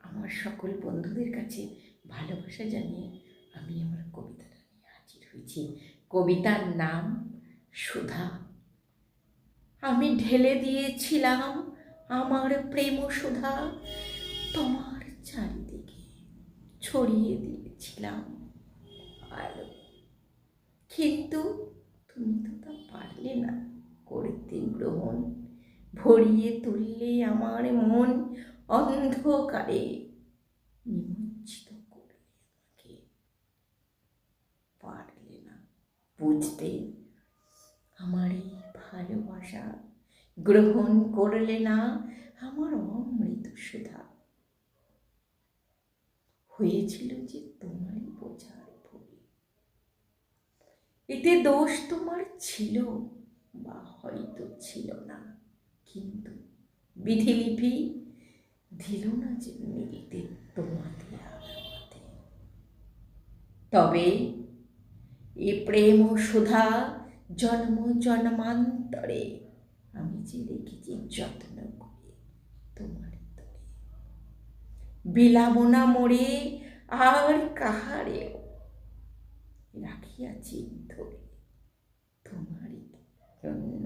আমার সকল বন্ধুদের কাছে ভালোবাসা জানিয়ে আমি আমার কবিতাটা নিয়ে হাজির হয়েছি। কবিতার নাম সুধা। আমি ঢেলে দিয়েছিলাম আমার প্রেম সুধা তোমার চারিদিকে, ছড়িয়ে দিয়েছিলাম আলো, কিন্তু তুমি তো তা পারলে না করতে গ্রহণ। ভরিয়ে তুললে আমার মন অন্ধকারে, নিমজ্জিত করলে আমাকে, পারলে না বুঝতে আমার এই ভালোবাসা, গ্রহণ করলে না আমার অমৃত সুধা। হয়েছিল যে তোমারই বোঝার ভুল, এতে দোষ তোমার ছিল বা হয়তো ছিল না, কিন্তু বিধিলিপি দিল না যে মিলতে তোমাতে আর আমাতে। তবে এ প্রেম ও সুধা জন্ম জন্মান্তরে আমি যে রেখেছি যত্ন করে তোমার তরে, বিলাবো না মোরে আর কাহারেও, রাখিয়াছি ধরে তোমারই জন্য।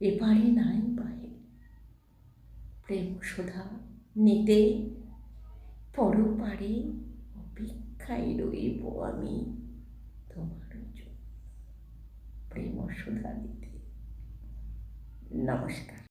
এপারে নাই বাহে প্রেম সুধা নিতে, পরপারে অপেক্ষায় রইব আমি তোমার জন্য প্রেম সুধা দিতে। নমস্কার।